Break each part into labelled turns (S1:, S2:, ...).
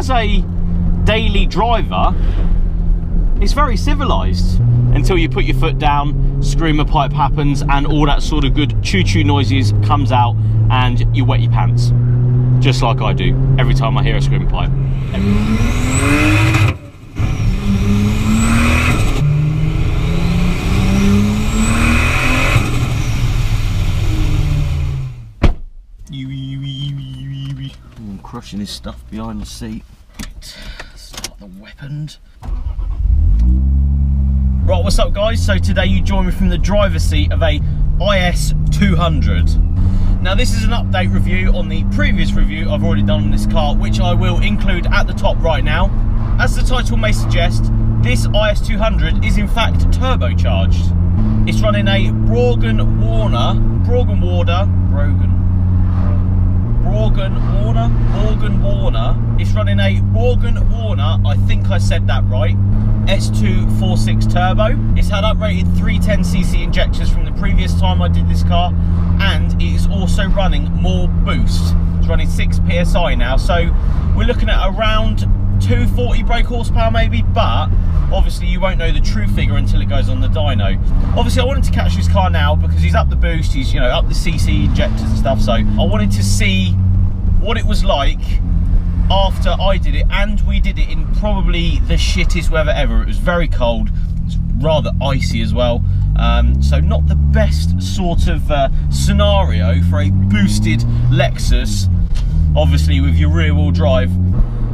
S1: as a daily driver, it's very civilized until you put your foot down, screamer pipe happens, and all that sort of good choo-choo noises comes out, and you wet your pants, just like I do every time I hear a screamer pipe. I'm crushing his stuff behind the seat. Start the weapons. Right, what's up guys? So today you join me from the driver's seat of a IS200. Now this is an update review on the previous review I've already done on this car, which I will include at the top right now. As the title may suggest, this IS200 is in fact turbocharged. It's running a Brogan Warner. It's running a Brogan Warner, I think I said that right, S246 turbo. It's had uprated 310cc injectors from the previous time I did this car, and it is also running more boost. It's running 6 psi now, so we're looking at around 240 brake horsepower maybe, but obviously you won't know the true figure until it goes on the dyno. Obviously I wanted to catch this car now because he's up the boost, he's, you know, up the cc injectors and stuff, so I wanted to see what it was like after I did it, and we did it in probably the shittest weather ever. It was very cold, it's rather icy as well, so not the best sort of scenario for a boosted Lexus, obviously with your rear wheel drive.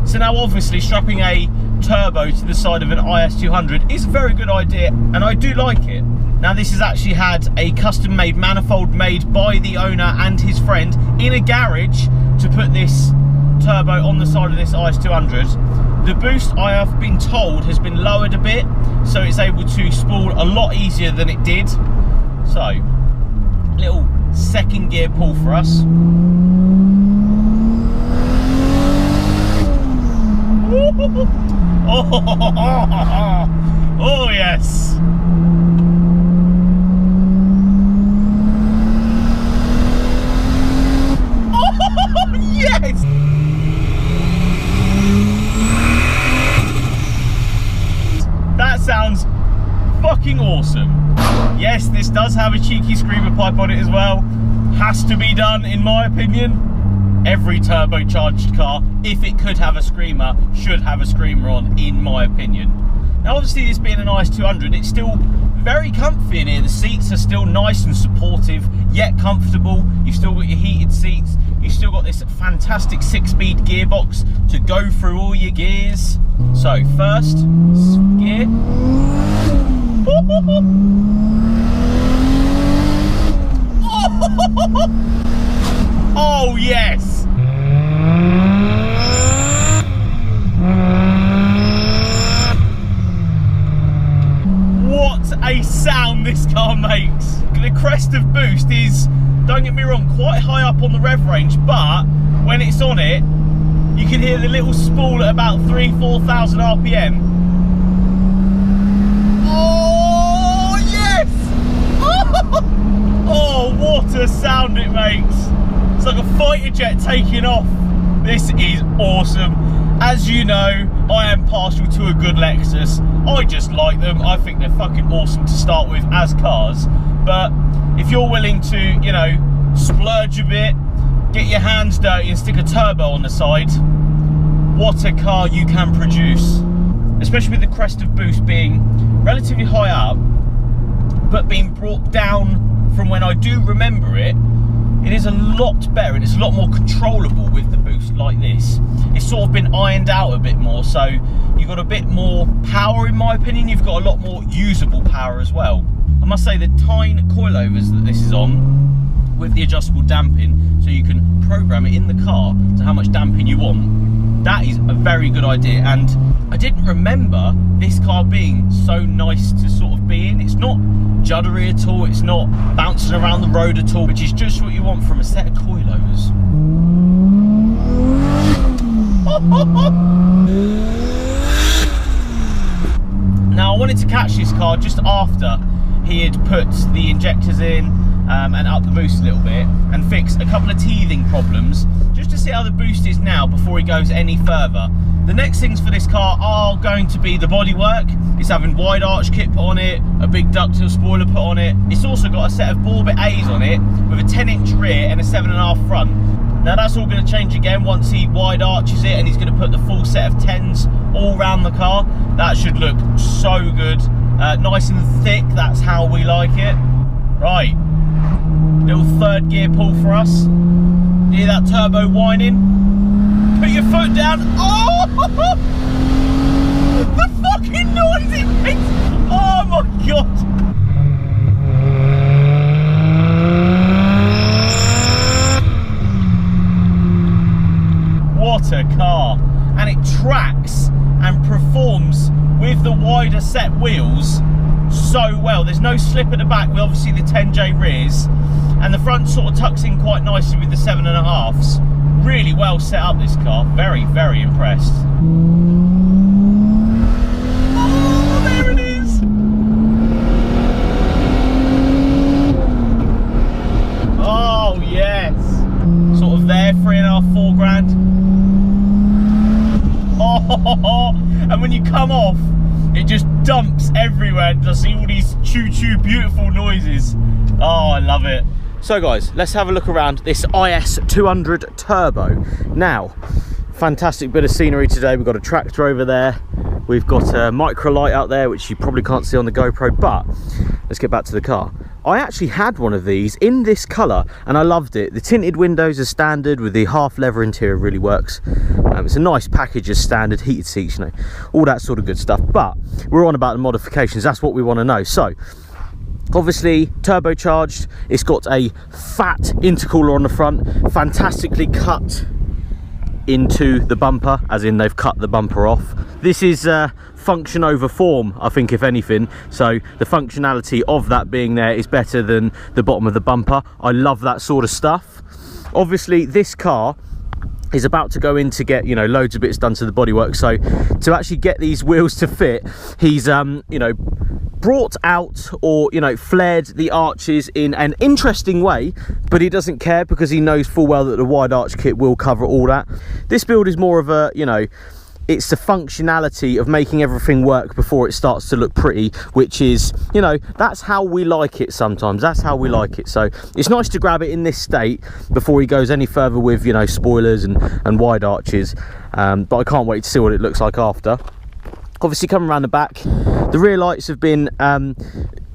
S1: So now obviously strapping a turbo to the side of an IS200 is a very good idea, and I do like it. Now this has actually had a custom made manifold made by the owner and his friend in a garage to put this turbo on the side of this IS200. The boost, I have been told, has been lowered a bit, so it's able to spool a lot easier than it did. So, little second gear pull for us. Oh yes. Oh yes. That sounds fucking awesome. Yes, this does have a cheeky screamer pipe on it as well. Has to be done in my opinion. Every turbocharged car, if it could have a screamer, should have a screamer on, in my opinion. Now obviously this being an IS200, it's still very comfy in here. The seats are still nice and supportive, yet comfortable. You've still got your heated seats. You've still got this fantastic 6-speed gearbox to go through all your gears. So first gear. Oh yes! What a sound this car makes! The crest of boost is, don't get me wrong, quite high up on the rev range, but when it's on it, you can hear the little spool at about 3,000–4,000 RPM. Oh yes! Oh, what a sound it makes! It's like a fighter jet taking off. This is awesome. As you know, I am partial to a good Lexus. I just like them. I think they're fucking awesome to start with as cars. But if you're willing to, you know, splurge a bit, get your hands dirty and stick a turbo on the side, what a car you can produce. Especially with the crest of boost being relatively high up, but being brought down from when I do remember it. It is a lot better and it's a lot more controllable with the boost like this. It's sort of been ironed out a bit more, so you've got a bit more power in my opinion. You've got a lot more usable power as well. I must say the Tyne coilovers that this is on with the adjustable damping, so you can program it in the car to how much damping you want. That is a very good idea, and I didn't remember this car being so nice to sort of be in. It's not juddery at all, it's not bouncing around the road at all, which is just what you want from a set of coilovers. Now I wanted to catch this car just after he had put the injectors in and up the boost a little bit and fix a couple of teething problems, just to see how the boost is now before he goes any further. The next things for this car are going to be the bodywork. It's having wide arch kit put on it, a big ducktail spoiler put on it. It's also got a set of ball bit A's on it with a 10-inch rear and a 7.5 front. Now that's all going to change again once he wide arches it, and he's going to put the full set of 10s all around the car. That should look so good. Nice and thick, that's how we like it. Right, little third gear pull for us. Hear that turbo whining? Put your foot down. Oh! The fucking noise it makes! Oh my god! What a car! And it tracks and performs with the wider set wheels so well. There's no slip at the back with obviously the 10J rears, and the front sort of tucks in quite nicely with the 7.5s. Really well set up, this car. Very, very impressed. Oh, there it is! Oh, yes! Sort of there, 3.5, 4 grand. Oh, and when you come off, it just dumps everywhere and just see all these choo-choo beautiful noises. Oh, I love it. So guys, let's have a look around this IS200 Turbo. Now, fantastic bit of scenery today. We've got a tractor over there. We've got a micro light out there, which you probably can't see on the GoPro, but let's get back to the car. I actually had one of these in this colour and I loved it. The tinted windows are standard with the half leather interior, really works. It's a nice package as standard, heated seats, you know, all that sort of good stuff. But we're on about the modifications, that's what we want to know. So, obviously turbocharged, it's got a fat intercooler on the front, fantastically cut into the bumper, as in they've cut the bumper off. This is function over form, I think, if anything. So the functionality of that being there is better than the bottom of the bumper. I love that sort of stuff. Obviously this car is about to go in to get, you know, loads of bits done to the bodywork. So to actually get these wheels to fit, he's you know, brought out, or you know, flared the arches in an interesting way, but he doesn't care because he knows full well that the wide arch kit will cover all that. This build is more of a, you know, it's the functionality of making everything work before it starts to look pretty, which is, you know, that's how we like it sometimes. That's how we like it. So it's nice to grab it in this state before he goes any further with, you know, spoilers and wide arches. But I can't wait to see what it looks like after. Obviously, coming around the back, the rear lights have been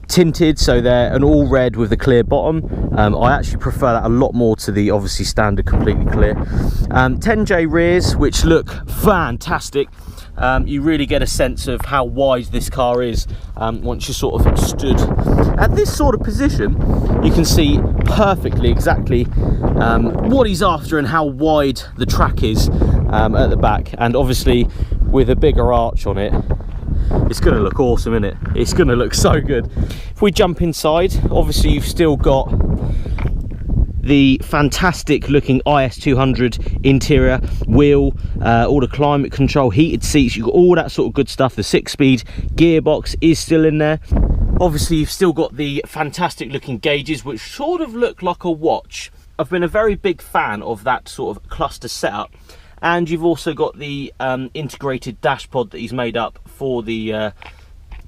S1: tinted, so they're an all red with the clear bottom. I actually prefer that a lot more to the obviously standard completely clear. 10J rears, which look fantastic. You really get a sense of how wide this car is once you're sort of stood at this sort of position. You can see perfectly exactly what he's after and how wide the track is at the back, and obviously with a bigger arch on it, it's going to look awesome, isn't it? It's going to look so good. If we jump inside, obviously you've still got the fantastic looking IS200 interior wheel, all the climate control, heated seats, you've got all that sort of good stuff. The 6-speed gearbox is still in there. Obviously you've still got the fantastic looking gauges, which sort of look like a watch. I've been a very big fan of that sort of cluster setup. And you've also got the integrated dash pod that he's made up for the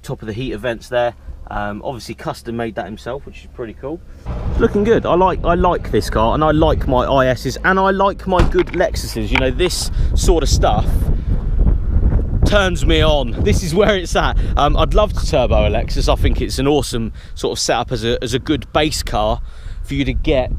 S1: top of the heater vents there. Obviously custom made that himself, which is pretty cool. It's looking good. I like this car, and I like my IS's, and I like my good Lexuses. You know, this sort of stuff turns me on. This is where it's at. I'd love to turbo a Lexus. I think it's an awesome sort of setup as a good base car for you to get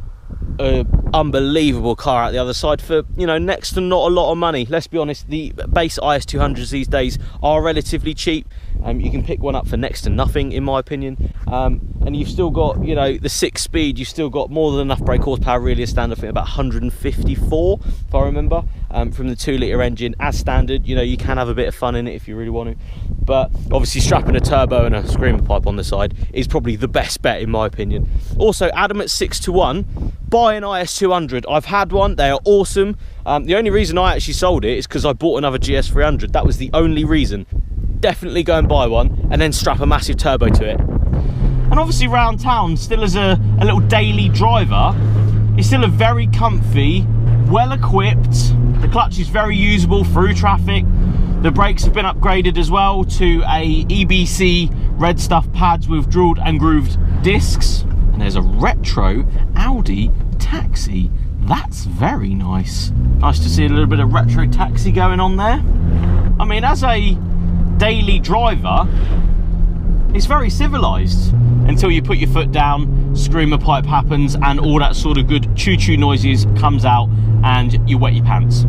S1: an unbelievable car out the other side for, you know, next to not a lot of money. Let's be honest, the base IS200s these days are relatively cheap. You can pick one up for next to nothing, in my opinion. And you've still got, you know, the 6-speed, you've still got more than enough brake horsepower, really, as standard. I think about 154, if I remember, from the 2-litre engine as standard. You know, you can have a bit of fun in it if you really want to, but obviously strapping a turbo and a screamer pipe on the side is probably the best bet, in my opinion. Also, Adam at 6-to-1, buy an IS200. I've had one, they are awesome. The only reason I actually sold it is because I bought another GS300. That was the only reason. Definitely go and buy one and then strap a massive turbo to it. And obviously around town, still as a little daily driver, it's still a very comfy, well equipped. The clutch is very usable through traffic. The brakes have been upgraded as well to a EBC red stuff pads with drilled and grooved discs. And there's a retro Audi taxi. That's very nice. Nice to see a little bit of retro taxi going on there. I mean, as a daily driver, it's very civilized until you put your foot down, screamer pipe happens, and all that sort of good choo-choo noises comes out, and you wet your pants.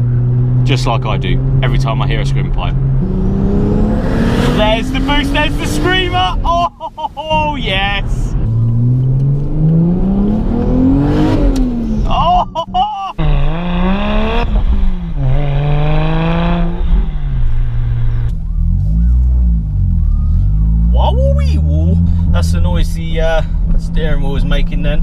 S1: Just like I do every time I hear a screamer pipe. There's the boost, there's the screamer. Oh yes. Oh. That's the noise the steering wheel is making then.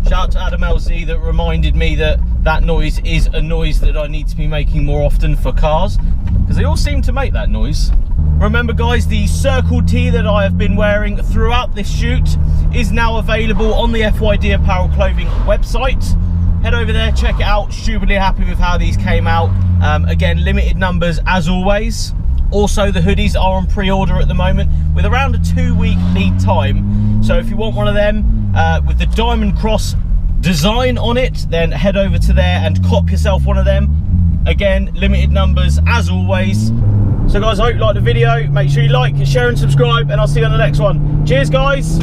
S1: Shout out to Adam LZ that reminded me that that noise is a noise that I need to be making more often for cars, because they all seem to make that noise. Remember guys, the Circle T that I have been wearing throughout this shoot is now available on the FYD Apparel Clothing website. Head over there, check it out. Stupidly happy with how these came out. Again, limited numbers as always. Also, the hoodies are on pre-order at the moment with around a 2-week lead time. So if you want one of them with the Diamond Cross design on it, then head over to there and cop yourself one of them. Again, limited numbers as always. So guys, I hope you liked the video. Make sure you like, share and subscribe, and I'll see you on the next one. Cheers guys.